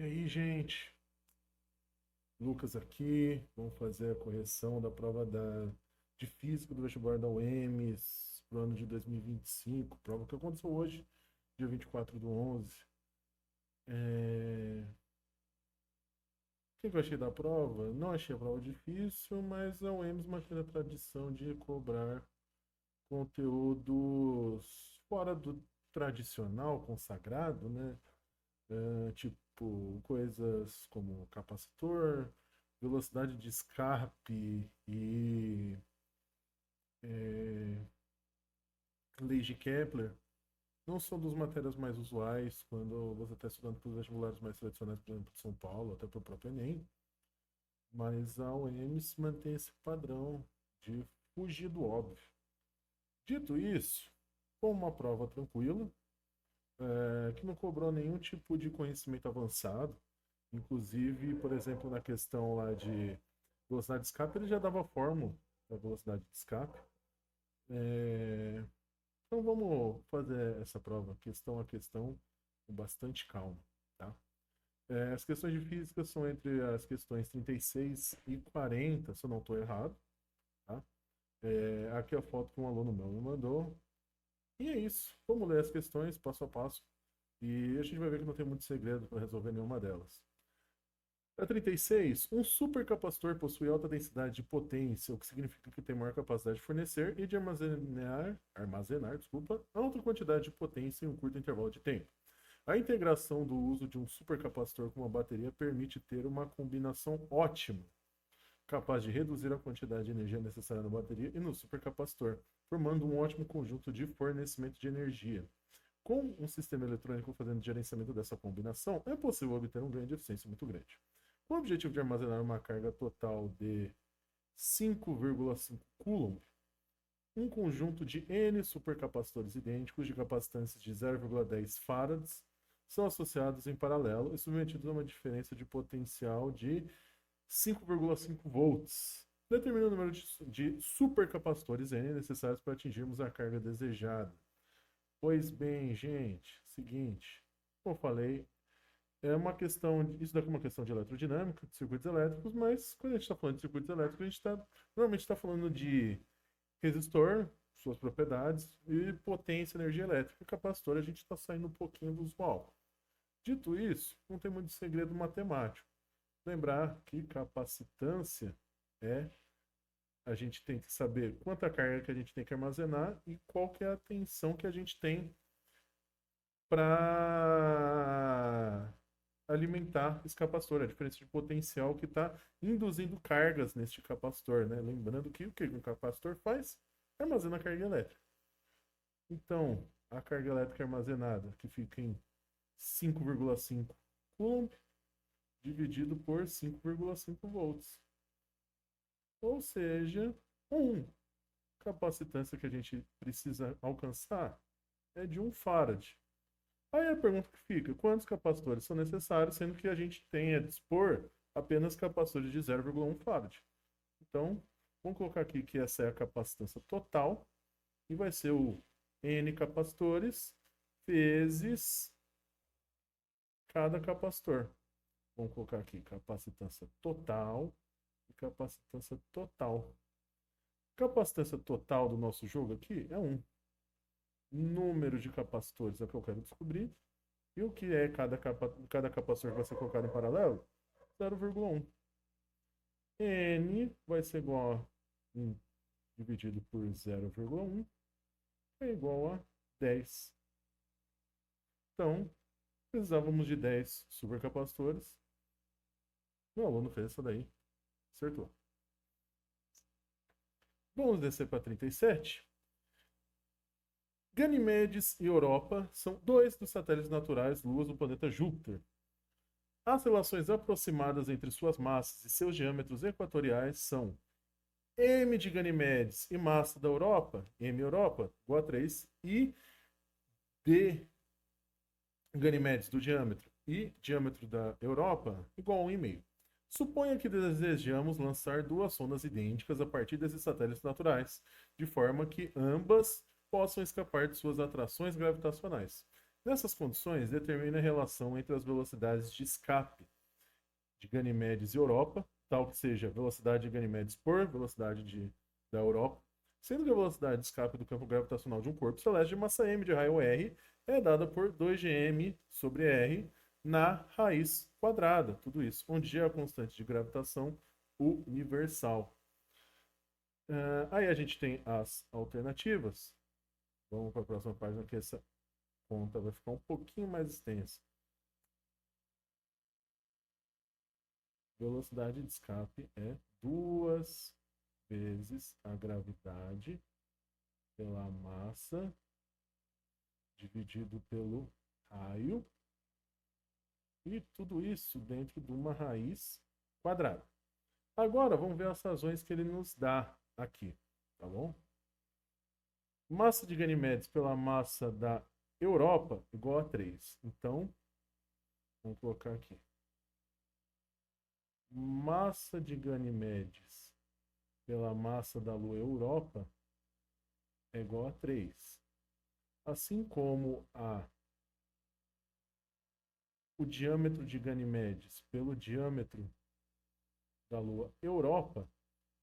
E aí, gente? Lucas aqui. Vamos fazer a correção da prova de Física do vestibular da UEMS para o ano de 2025. Prova que aconteceu hoje, dia 24/11. O que eu achei da prova? Não achei a prova difícil, mas a UEMS mantém a tradição de cobrar conteúdos fora do tradicional, consagrado, né? Tipo coisas como capacitor, velocidade de escape e é, leis de Kepler não são das matérias mais usuais quando você está estudando para os vestibulares mais tradicionais, por exemplo, de São Paulo, até para o próprio Enem, mas a UEMS mantém esse padrão de fugir do óbvio. Dito isso, foi uma prova tranquila, que não cobrou nenhum tipo de conhecimento avançado. Inclusive, por exemplo, na questão lá de velocidade de escape, ele já dava a fórmula da velocidade de escape. É, Então vamos fazer essa prova questão a questão com bastante calma, tá? As questões de física são entre as questões 36 e 40, se eu não estou errado, tá? Aqui é a foto que um aluno meu me mandou. E é isso. Vamos ler as questões passo a passo e a gente vai ver que não tem muito segredo para resolver nenhuma delas. A 36, um supercapacitor possui alta densidade de potência, o que significa que tem maior capacidade de fornecer e de armazenar, desculpa, alta quantidade de potência em um curto intervalo de tempo. A integração do uso de um supercapacitor com uma bateria permite ter uma combinação ótima, capaz de reduzir a quantidade de energia necessária na bateria e no supercapacitor, formando um ótimo conjunto de fornecimento de energia. Com um sistema eletrônico fazendo gerenciamento dessa combinação, é possível obter um ganho de eficiência muito grande. Com o objetivo de armazenar uma carga total de 5,5 Coulomb, um conjunto de N supercapacitores idênticos de capacitâncias de 0,10 farads são associados em paralelo e submetidos a uma diferença de potencial de 5,5 volts. Determina o número de supercapacitores N necessários para atingirmos a carga desejada. Pois bem, gente, seguinte, como eu falei, é uma questão, isso daqui é uma questão de eletrodinâmica, de circuitos elétricos, mas quando a gente está falando de circuitos elétricos, a gente normalmente está falando de resistor, suas propriedades, e potência, energia elétrica. Capacitor, a gente está saindo um pouquinho do usual. Dito isso, não tem muito segredo matemático. Lembrar que capacitância é a gente tem que saber quanta carga que a gente tem que armazenar e qual que é a tensão que a gente tem para alimentar esse capacitor, a diferença de potencial que está induzindo cargas neste capacitor, né? Lembrando que o que um capacitor faz? Armazena carga elétrica. Então, a carga elétrica armazenada, que fica em 5,5 Coulomb, dividido por 5,5 volts. Ou seja, 1. Capacitância que a gente precisa alcançar é de 1 farad. Aí a pergunta que fica: quantos capacitores são necessários, sendo que a gente tem a dispor apenas capacitores de 0,1 farad? Então, vamos colocar aqui que essa é a capacitância total e vai ser o N capacitores vezes cada capacitor. Vamos colocar aqui capacitância total e capacitância total. Capacitância total do nosso jogo aqui é 1. Número de capacitores é o que eu quero descobrir. E o que é cada capacitor que vai ser colocado em paralelo? 0,1. N vai ser igual a 1 dividido por 0,1 é igual a 10. Então, precisávamos de 10 supercapacitores. Meu aluno fez essa daí. Acertou. Vamos descer para 37. Ganymedes e Europa são dois dos satélites naturais luas do planeta Júpiter. As relações aproximadas entre suas massas e seus diâmetros equatoriais são m de Ganymedes e massa da Europa, m Europa, igual a 3, e d Ganymedes do diâmetro e diâmetro da Europa, igual a 1,5. Suponha que desejamos lançar duas sondas idênticas a partir desses satélites naturais, de forma que ambas possam escapar de suas atrações gravitacionais. Nessas condições, determina a relação entre as velocidades de escape de Ganimedes e Europa, tal que seja a velocidade de Ganimedes por velocidade da Europa, sendo que a velocidade de escape do campo gravitacional de um corpo celeste de massa m de raio r é dada por 2gm sobre r na raiz quadrada, tudo isso, onde G é a constante de gravitação universal. Aí a gente tem as alternativas. Vamos para a próxima página, que essa conta vai ficar um pouquinho mais extensa. Velocidade de escape é 2 vezes a gravidade pela massa dividido pelo raio, e tudo isso dentro de uma raiz quadrada. Agora vamos ver as razões que ele nos dá aqui, tá bom? Massa de Ganimedes pela massa da Europa igual a 3. Então, vamos colocar aqui. Massa de Ganimedes pela massa da Lua Europa é igual a 3. Assim como o diâmetro de Ganimedes pelo diâmetro da Lua Europa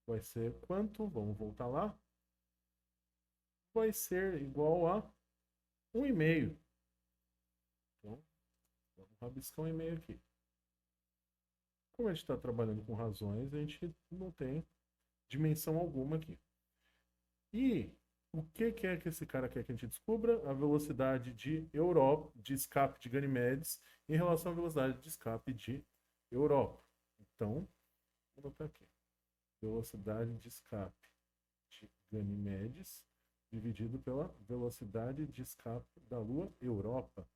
vai ser quanto? Vamos voltar lá. Vai ser igual a 1,5. Então, vamos rabiscar 1,5 aqui. Como a gente está trabalhando com razões, a gente não tem dimensão alguma aqui. E o que é que esse cara quer que a gente descubra? A velocidade de Europa, de escape de Ganimedes, em relação à velocidade de escape de Europa. Então, vou botar aqui. Velocidade de escape de Ganimedes dividido pela velocidade de escape da Lua Europa.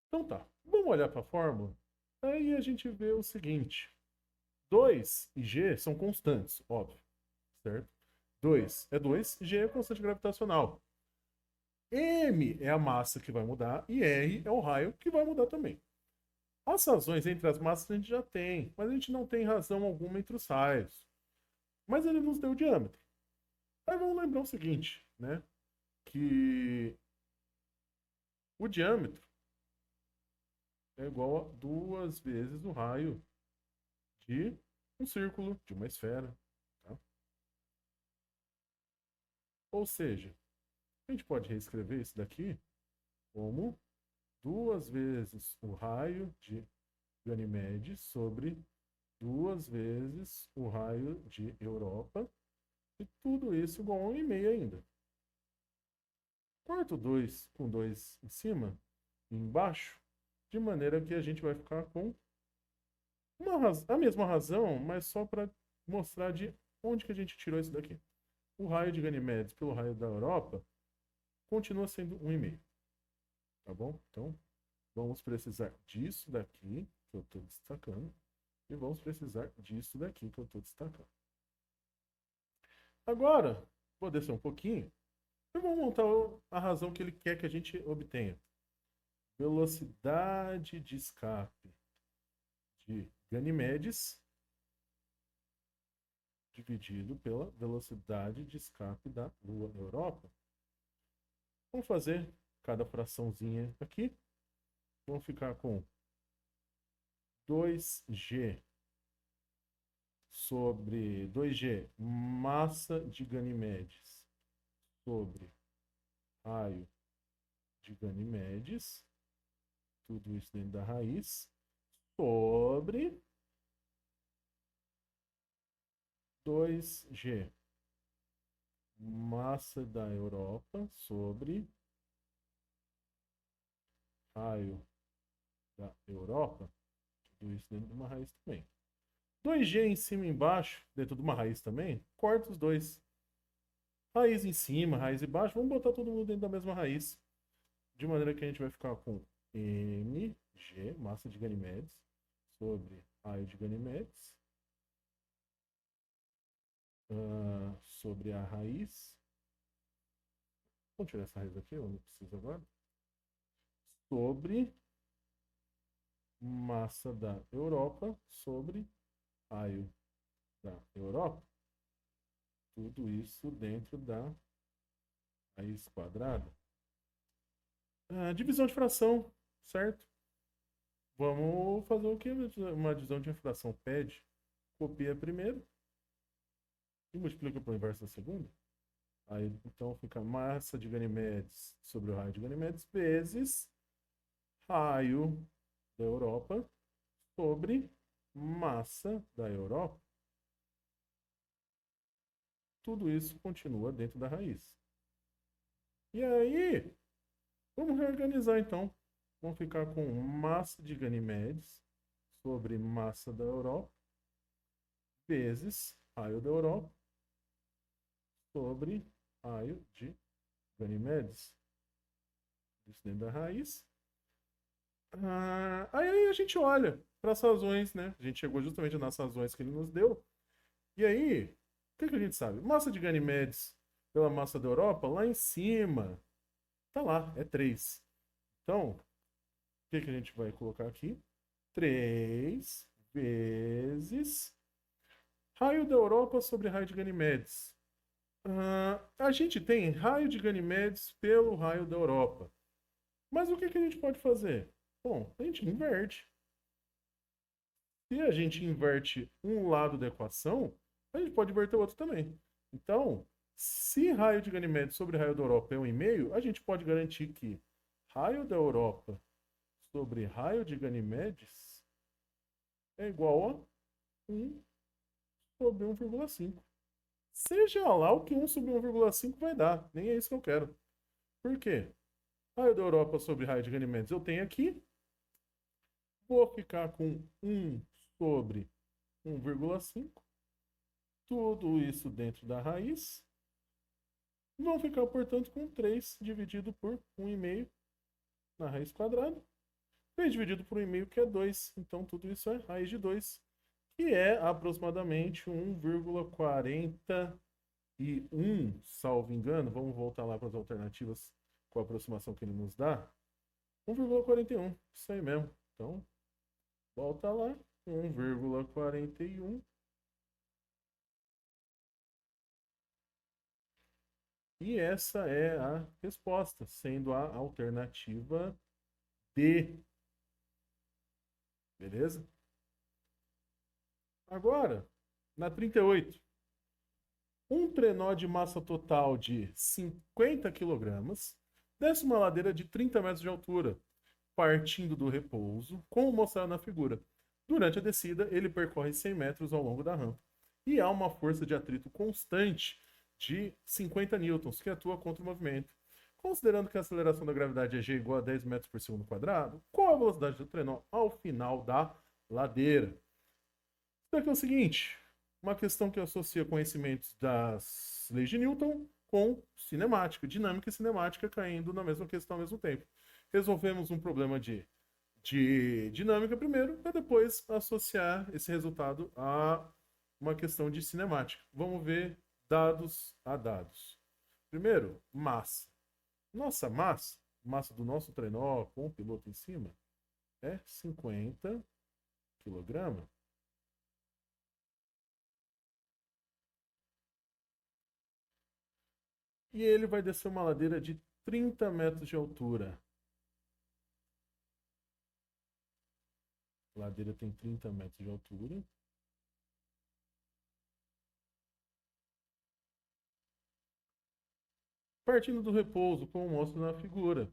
Então tá, vamos olhar para a fórmula? Aí a gente vê o seguinte. 2 e G são constantes, óbvio, certo? 2 é 2, G é a constante gravitacional. M é a massa que vai mudar e R é o raio que vai mudar também. As razões entre as massas a gente já tem, mas a gente não tem razão alguma entre os raios. Mas ele nos deu o diâmetro. Aí vamos lembrar o seguinte, né? Que o diâmetro é igual a 2 vezes o raio de um círculo, de uma esfera. Tá? Ou seja, a gente pode reescrever isso daqui como 2 vezes o raio de Ganimedes sobre 2 vezes o raio de Europa, e tudo isso igual a 1,5 ainda. Corto 2 com 2 em cima e embaixo, de maneira que a gente vai ficar com a mesma razão, mas só para mostrar de onde que a gente tirou isso daqui. O raio de Ganimedes pelo raio da Europa continua sendo 1,5. Tá bom? Então, vamos precisar disso daqui, que eu estou destacando, e vamos precisar disso daqui, que eu estou destacando. Agora, vou descer um pouquinho, e vamos montar a razão que ele quer que a gente obtenha. Velocidade de escape de Ganimedes dividido pela velocidade de escape da Lua Europa. Vamos fazer cada fraçãozinha aqui. Vamos ficar com 2G sobre 2G, massa de Ganimedes, sobre raio de Ganimedes, tudo isso dentro da raiz, sobre 2G, massa da Europa, sobre raio da Europa, tudo isso dentro de uma raiz também. 2G em cima e embaixo, dentro de uma raiz também, corta os dois. Raiz em cima, raiz embaixo, vamos botar todo mundo dentro da mesma raiz. De maneira que a gente vai ficar com mg, massa de Ganimedes, sobre raio de Ganimedes, sobre a raiz. Vamos tirar essa raiz aqui, eu não preciso agora. Sobre massa da Europa, sobre raio da Europa. Tudo isso dentro da raiz quadrada. Divisão de fração, certo? Vamos fazer o que uma divisão de fração pede? Copia primeiro e multiplica pelo inverso da segunda. Aí, então fica massa de Ganimedes sobre o raio de Ganimedes vezes raio da Europa sobre massa da Europa. Tudo isso continua dentro da raiz. E aí, vamos reorganizar então. Vamos ficar com massa de Ganimedes sobre massa da Europa vezes raio da Europa sobre raio de Ganimedes. Isso dentro da raiz. Aí a gente olha para as razões, né? A gente chegou justamente nas razões que ele nos deu. E aí, o que a gente sabe? Massa de Ganimedes pela massa da Europa, lá em cima, tá lá, é 3. Então, o que a gente vai colocar aqui? 3 vezes raio da Europa sobre raio de Ganimedes. A gente tem raio de Ganimedes pelo raio da Europa. Mas o que a gente pode fazer? Bom, a gente inverte. Se a gente inverte um lado da equação, a gente pode inverter o outro também. Então, se raio de Ganimedes sobre raio da Europa é 1,5, a gente pode garantir que raio da Europa sobre raio de Ganimedes é igual a 1 sobre 1,5. Seja lá o que 1 sobre 1,5 vai dar. Nem é isso que eu quero. Por quê? Raio da Europa sobre raio de Ganimedes eu tenho aqui. Vou ficar com 1 sobre 1,5. Tudo isso dentro da raiz. Vão ficar, portanto, com 3 dividido por 1,5 na raiz quadrada. 3 dividido por 1,5, que é 2. Então, tudo isso é raiz de 2, que é aproximadamente 1,41, salvo engano. Vamos voltar lá para as alternativas com a aproximação que ele nos dá. 1,41, isso aí mesmo. Então, volta lá, 1,41. E essa é a resposta, sendo a alternativa D. Beleza? Agora, na 38. Um trenó de massa total de 50 kg desce uma ladeira de 30 metros de altura, partindo do repouso, como mostrado na figura. Durante a descida, ele percorre 100 metros ao longo da rampa. E há uma força de atrito constante de 50 newtons que atua contra o movimento. Considerando que a aceleração da gravidade é g igual a 10 metros por segundo quadrado, qual a velocidade do trenó ao final da ladeira? Isso aqui é o seguinte, uma questão que associa conhecimentos das leis de Newton com cinemática, dinâmica e cinemática caindo na mesma questão ao mesmo tempo. Resolvemos um problema de dinâmica primeiro, para depois associar esse resultado a uma questão de cinemática. Vamos ver dados a dados. Primeiro, massa. Nossa massa do nosso trenó com o piloto em cima, é 50 kg. E ele vai descer uma ladeira de 30 metros de altura. A ladeira tem 30 metros de altura. Partindo do repouso, como mostra na figura.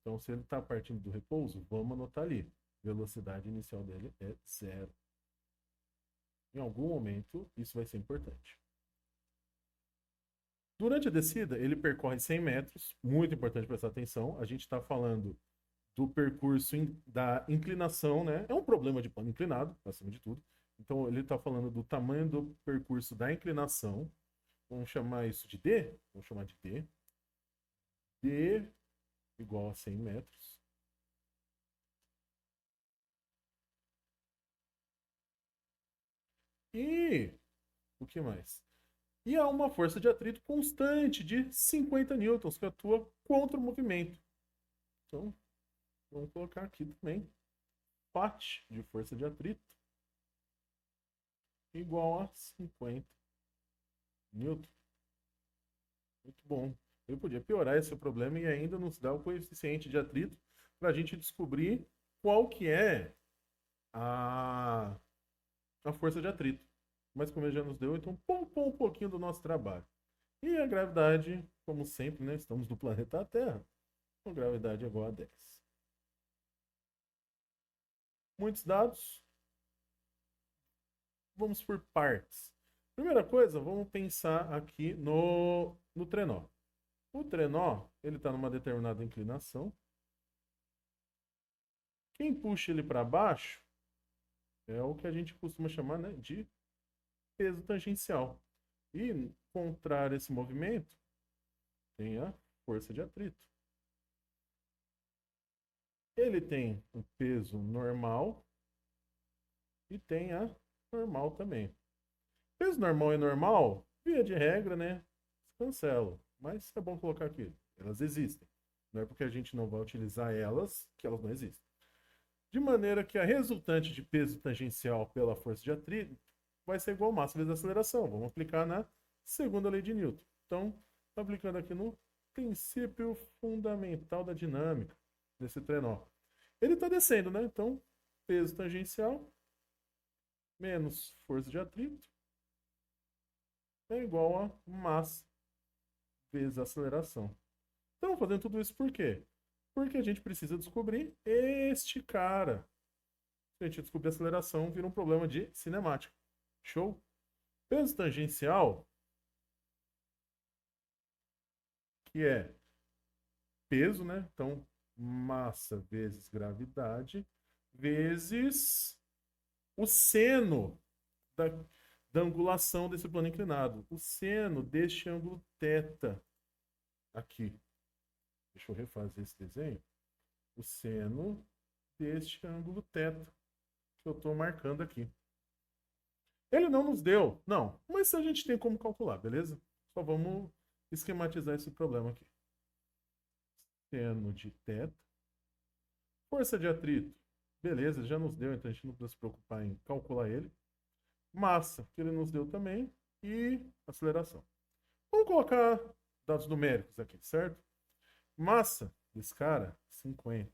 Então, se ele está partindo do repouso, vamos anotar ali. Velocidade inicial dele é 0. Em algum momento, isso vai ser importante. Durante a descida, ele percorre 100 metros. Muito importante prestar atenção. A gente está falando do percurso da inclinação, né? É um problema de plano inclinado, acima de tudo. Então, ele está falando do tamanho do percurso da inclinação. Vamos chamar isso de D? Vamos chamar de D. D igual a 100 metros. E o que mais? E há uma força de atrito constante de 50 newtons que atua contra o movimento. Então, vamos colocar aqui também Pat de força de atrito igual a 50 newton. Muito bom. Ele podia piorar esse problema e ainda nos dar o coeficiente de atrito para a gente descobrir qual que é a, a força de atrito. Mas como ele já nos deu, então poupou um pouquinho do nosso trabalho. E a gravidade, como sempre, né? Estamos no planeta Terra, com gravidade igual a 10. Muitos dados. Vamos por partes. Primeira coisa, vamos pensar aqui no trenó. O trenó, ele está numa determinada inclinação. Quem puxa ele para baixo é o que a gente costuma chamar, né, de peso tangencial. E, contrário a esse movimento, tem a força de atrito. Ele tem o peso normal e tem a normal também. Peso normal e normal, via de regra, né, se cancelam. Mas é bom colocar aqui, elas existem. Não é porque a gente não vai utilizar elas que elas não existem. De maneira que a resultante de peso tangencial pela força de atrito vai ser igual a massa vezes a aceleração. Vamos aplicar na segunda lei de Newton. Então, aplicando aqui no princípio fundamental da dinâmica desse trenó. Ele está descendo, né? Então, peso tangencial menos força de atrito é igual a massa vezes a aceleração. Então, fazendo tudo isso por quê? Porque a gente precisa descobrir este cara. Se a gente descobrir a aceleração, vira um problema de cinemática. Show? Peso tangencial, que é peso, né? Então, massa vezes gravidade, vezes o seno da, da angulação desse plano inclinado. O seno deste ângulo θ aqui. Deixa eu refazer esse desenho. O seno deste ângulo θ que eu estou marcando aqui. Ele não nos deu, não, mas a gente tem como calcular, beleza? Só vamos esquematizar esse problema aqui. Seno de θ. Força de atrito, beleza, já nos deu, então a gente não precisa se preocupar em calcular ele. Massa, que ele nos deu também, e aceleração. Vamos colocar dados numéricos aqui, certo? Massa desse cara, 50.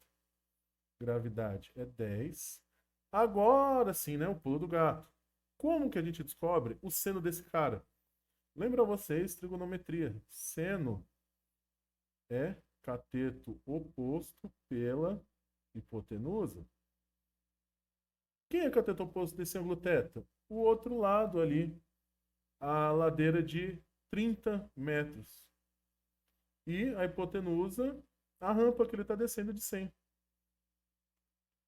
Gravidade é 10. Agora sim, né? O pulo do gato. Como que a gente descobre o seno desse cara? Lembra vocês, trigonometria. Seno é cateto oposto pela hipotenusa. Quem é cateto oposto desse ângulo θ? O outro lado ali, a ladeira de 30 metros. E a hipotenusa, a rampa que ele está descendo de 100.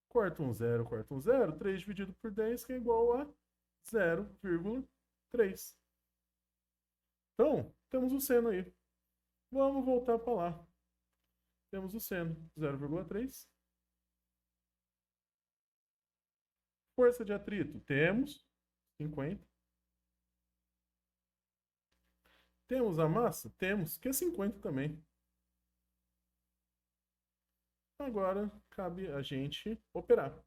Corta um zero, 3 dividido por 10, que é igual a 0,3. Então, temos o seno aí. Vamos voltar para lá. Temos o seno, 0,3. Força de atrito, temos 50. Temos a massa? Temos, que é 50 também. Agora, cabe a gente operar.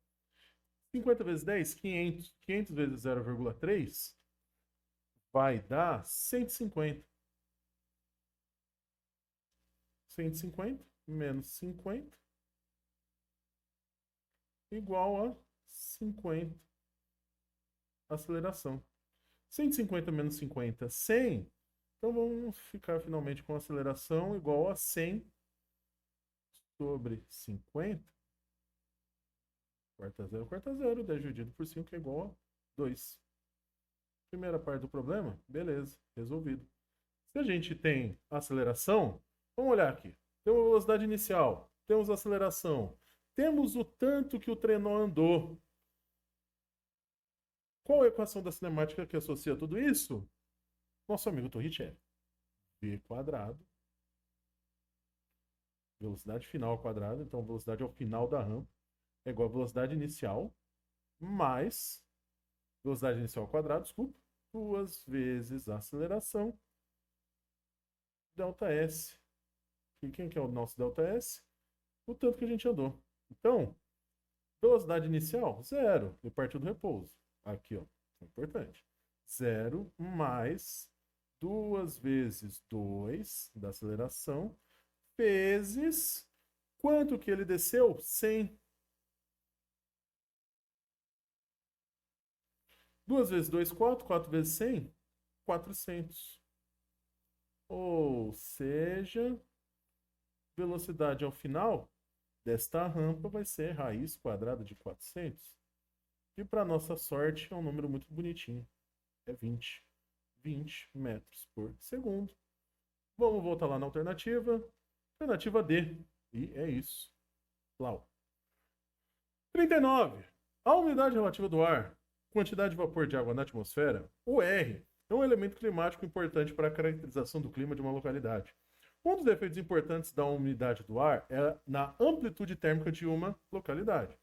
50 vezes 10, 500. 500 vezes 0,3 vai dar 150. 150 menos 50 igual a 50. Aceleração. 150 menos 50, 100. Então vamos ficar finalmente com aceleração igual a 100 sobre 50. Quarta zero, 10 dividido por 5 é igual a 2. Primeira parte do problema, beleza, resolvido. Se a gente tem aceleração, vamos olhar aqui. Temos a velocidade inicial, temos a aceleração, temos o tanto que o trenó andou. Qual a equação da cinemática que associa tudo isso? Nosso amigo Torricelli. V quadrado, velocidade final ao quadrado, então velocidade ao final da rampa é igual a velocidade inicial mais velocidade inicial ao quadrado, desculpa, 2 vezes a aceleração, ΔS. E quem que é o nosso ΔS? O tanto que a gente andou. Então, velocidade inicial, 0. Ele partiu do repouso. Aqui, ó. É importante. 0 mais 2 vezes 2 da aceleração, vezes quanto que ele desceu? 100. 2 vezes 2, 4. 4 vezes 100, 400. Ou seja, velocidade ao final desta rampa vai ser raiz quadrada de 400. E para nossa sorte é um número muito bonitinho. É 20. 20 metros por segundo. Vamos voltar lá na alternativa. Alternativa D. E é isso. Lau. 39. A umidade relativa do ar, quantidade de vapor de água na atmosfera, o R, é um elemento climático importante para a caracterização do clima de uma localidade. Um dos efeitos importantes da umidade do ar é na amplitude térmica de uma localidade.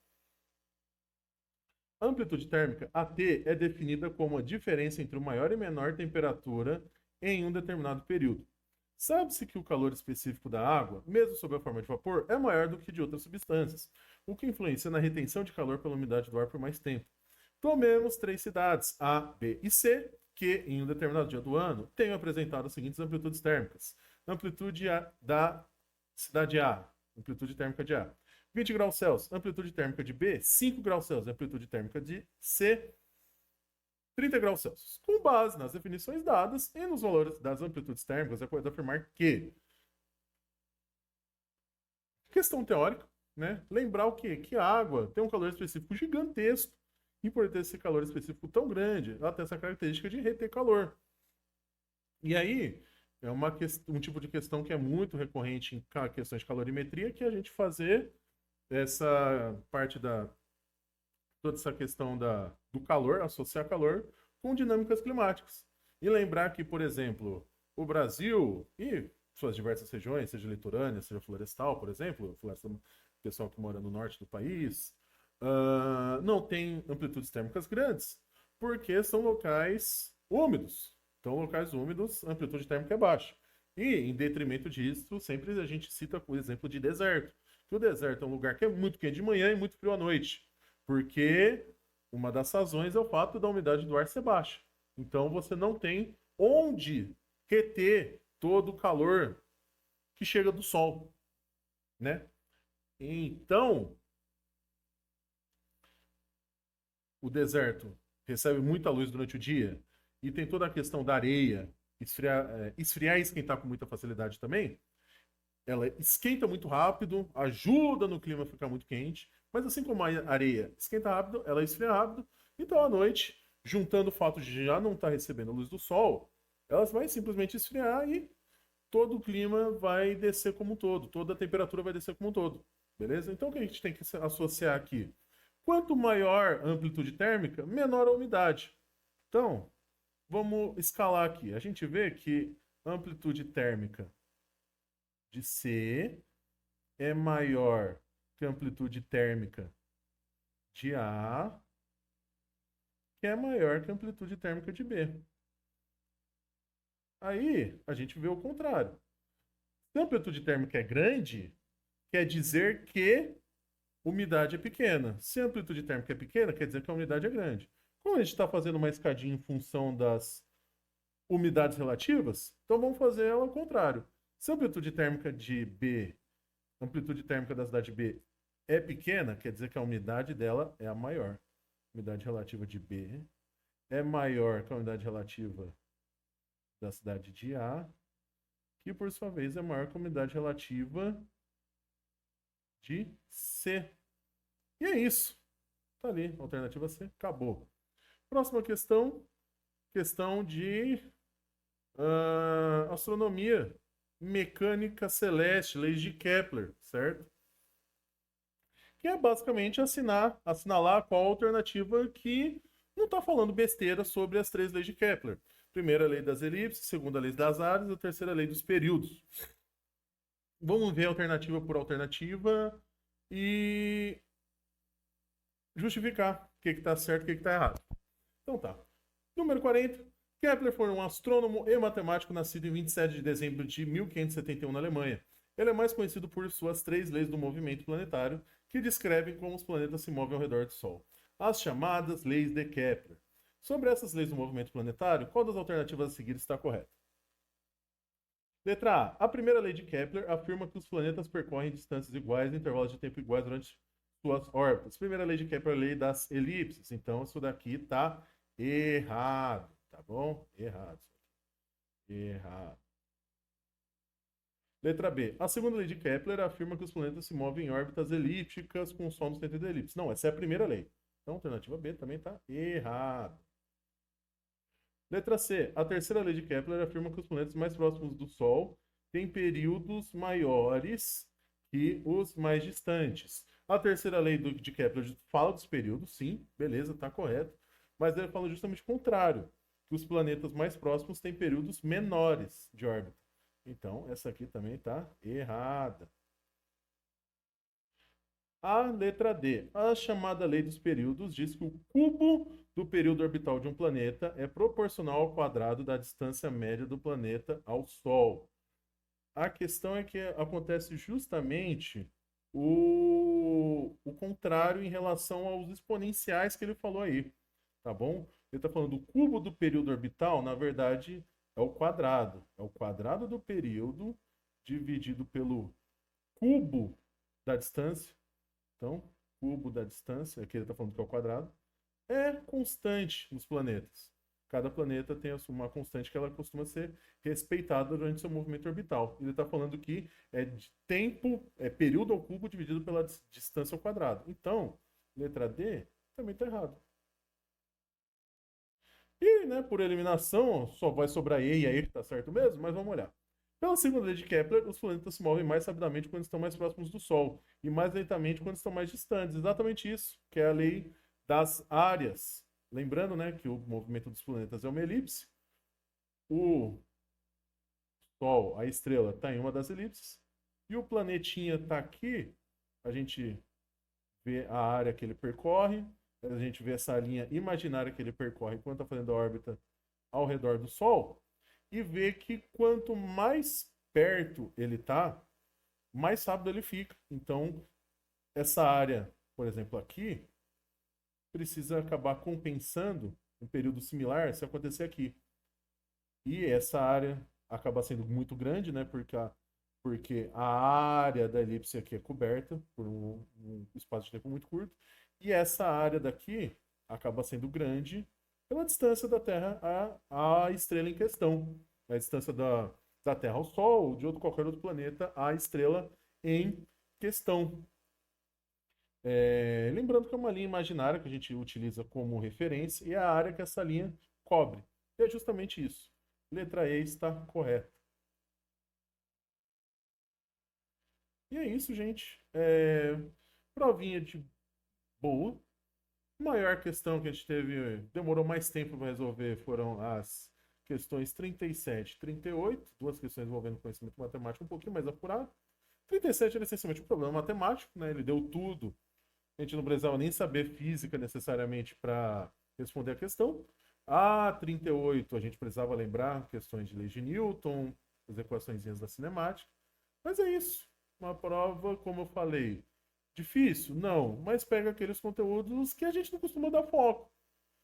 A amplitude térmica, AT, é definida como a diferença entre o maior e menor temperatura em um determinado período. Sabe-se que o calor específico da água, mesmo sob a forma de vapor, é maior do que de outras substâncias, o que influencia na retenção de calor pela umidade do ar por mais tempo. Tomemos 3 cidades, A, B e C, que em um determinado dia do ano tenham apresentado as seguintes amplitudes térmicas. Amplitude da cidade A, amplitude térmica de A. 20 graus Celsius, amplitude térmica de B, 5 graus Celsius, amplitude térmica de C, 30 graus Celsius. Com base nas definições dadas e nos valores das amplitudes térmicas, é correto afirmar que... Questão teórica, né? Lembrar o quê? Que a água tem um calor específico gigantesco e por ter esse calor específico tão grande, ela tem essa característica de reter calor. E aí, é um tipo de questão que é muito recorrente em questões de calorimetria, que é a gente fazer essa parte toda essa questão do calor, associar calor com dinâmicas climáticas. E lembrar que, por exemplo, o Brasil e suas diversas regiões, seja litorânea, seja florestal, por exemplo, o pessoal que mora no norte do país, não tem amplitudes térmicas grandes, porque são locais úmidos. Então, locais úmidos, a amplitude térmica é baixa. E, em detrimento disso, sempre a gente cita o exemplo de deserto. Que o deserto é um lugar que é muito quente de manhã e muito frio à noite. Porque uma das razões é o fato da umidade do ar ser baixa. Então, você não tem onde reter todo o calor que chega do sol, né? Então, o deserto recebe muita luz durante o dia e tem toda a questão da areia esfriar e esquentar com muita facilidade também. Ela esquenta muito rápido, ajuda no clima a ficar muito quente, mas assim como a areia esquenta rápido, ela esfria rápido. Então, à noite, juntando o fato de já não estar recebendo a luz do sol, elas vai simplesmente esfriar e todo o clima vai descer como um todo, toda a temperatura vai descer como um todo, beleza? Então, o que a gente tem que associar aqui? Quanto maior a amplitude térmica, menor a umidade. Então, vamos escalar aqui. A gente vê que a amplitude térmica de C é maior que a amplitude térmica de A, que é maior que a amplitude térmica de B. Aí, a gente vê o contrário. Se a amplitude térmica é grande, quer dizer que a umidade é pequena. Se a amplitude térmica é pequena, quer dizer que a umidade é grande. Como a gente está fazendo uma escadinha em função das umidades relativas, então vamos fazer ela ao contrário. Se a amplitude térmica de B, a amplitude térmica da cidade B é pequena, quer dizer que a umidade dela é a maior. A umidade relativa de B é maior que a umidade relativa da cidade de A, que por sua vez é maior que a umidade relativa de C. E é isso. Tá ali, alternativa C, acabou. Próxima questão, questão de astronomia, mecânica celeste, leis de Kepler, certo? Que é basicamente assinalar qual alternativa que não está falando besteira sobre as 3 leis de Kepler. Primeira lei das elipses, segunda lei das áreas e a terceira lei dos períodos. Vamos ver alternativa por alternativa e justificar o que está certo e o que está errado. Então tá. Número 40. Kepler foi um astrônomo e matemático nascido em 27 de dezembro de 1571 na Alemanha. Ele é mais conhecido por suas 3 leis do movimento planetário, que descrevem como os planetas se movem ao redor do Sol. As chamadas leis de Kepler. Sobre essas leis do movimento planetário, qual das alternativas a seguir está correta? Letra A. A primeira lei de Kepler afirma que os planetas percorrem distâncias iguais em intervalos de tempo iguais durante suas órbitas. Primeira lei de Kepler é a lei das elipses. Então, isso daqui tá errado, tá bom? Errado. Errado. Letra B. A segunda lei de Kepler afirma que os planetas se movem em órbitas elípticas com o Sol no centro da elipse. Não, essa é a primeira lei. Então, a alternativa B também está errada. Letra C. A terceira lei de Kepler afirma que os planetas mais próximos do Sol têm períodos maiores que os mais distantes. A terceira lei de Kepler fala dos períodos, sim, beleza, está correto. Mas ele fala justamente o contrário, que os planetas mais próximos têm períodos menores de órbita. Então, essa aqui também está errada. A letra D. A chamada lei dos períodos diz que o cubo do período orbital de um planeta é proporcional ao quadrado da distância média do planeta ao Sol. A questão é que acontece justamente o contrário em relação aos exponenciais que ele falou aí, tá bom? Ele está falando do cubo do período orbital, na verdade, é o quadrado. É o quadrado do período dividido pelo cubo da distância. Então, cubo da distância, aqui ele está falando que é o quadrado, é constante nos planetas. Cada planeta tem uma constante que ela costuma ser respeitada durante seu movimento orbital. Ele está falando que é de tempo, é período ao cubo dividido pela distância ao quadrado. Então, letra D também está errado. E, né, por eliminação, só vai sobrar E e aí está certo mesmo, mas vamos olhar. Pela segunda lei de Kepler, os planetas se movem mais rapidamente quando estão mais próximos do Sol e mais lentamente quando estão mais distantes. Exatamente isso, que é a lei das áreas. Lembrando, né, que o movimento dos planetas é uma elipse. O Sol, a estrela, está em uma das elipses. E o planetinha está aqui. A gente vê a área que ele percorre. A gente vê essa linha imaginária que ele percorre enquanto está fazendo a órbita ao redor do Sol. E vê que quanto mais perto ele está, mais rápido ele fica. Então, essa área, por exemplo, aqui, precisa acabar compensando um período similar se acontecer aqui. E essa área acaba sendo muito grande, né? Porque a área da elipse aqui é coberta por um espaço de tempo muito curto. E essa área daqui acaba sendo grande pela distância da Terra à estrela em questão. A distância da Terra ao Sol, ou de qualquer outro planeta, à estrela em questão. Lembrando que é uma linha imaginária que a gente utiliza como referência e é a área que essa linha cobre. E é justamente isso. Letra E está correta. E é isso, gente. Provinha de boa. A maior questão que a gente teve, demorou mais tempo para resolver, foram as questões 37 e 38, duas questões envolvendo conhecimento matemático um pouquinho mais apurado. 37 era essencialmente um problema matemático, né? Ele deu tudo. A gente não precisava nem saber física necessariamente para responder a questão. A 38 a gente precisava lembrar questões de lei de Newton, as equações da cinemática. Mas é isso. Uma prova, como eu falei, difícil? Não, mas pega aqueles conteúdos que a gente não costuma dar foco.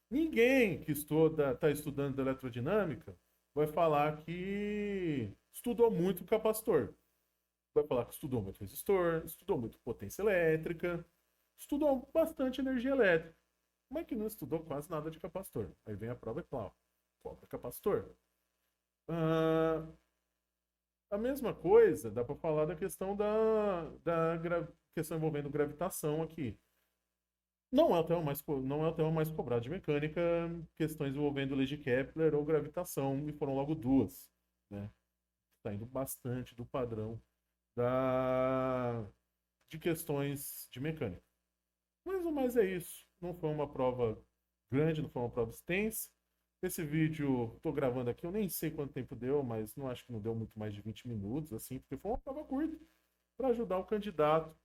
Ninguém que está estudando eletrodinâmica vai falar que estudou muito capacitor. Vai falar que estudou muito resistor, estudou muito potência elétrica, estudou bastante energia elétrica, mas que não estudou quase nada de capacitor. Aí vem a prova e fala, qual é capacitor? Ah, a mesma coisa dá para falar da questão da questão envolvendo gravitação aqui. Não é o tema mais cobrado de mecânica, questões envolvendo lei de Kepler ou gravitação, e foram logo duas. Né? Está indo bastante do padrão de questões de mecânica. Mas o mais é isso. Não foi uma prova grande, não foi uma prova extensa. Esse vídeo, estou gravando aqui, eu nem sei quanto tempo deu, mas não acho que não deu muito mais de 20 minutos, assim, porque foi uma prova curta para ajudar o candidato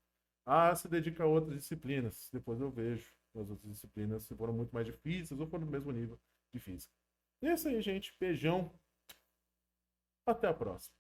a se dedicar a outras disciplinas. Depois eu vejo as outras disciplinas se foram muito mais difíceis ou foram no mesmo nível de física. E é isso aí, gente. Beijão. Até a próxima.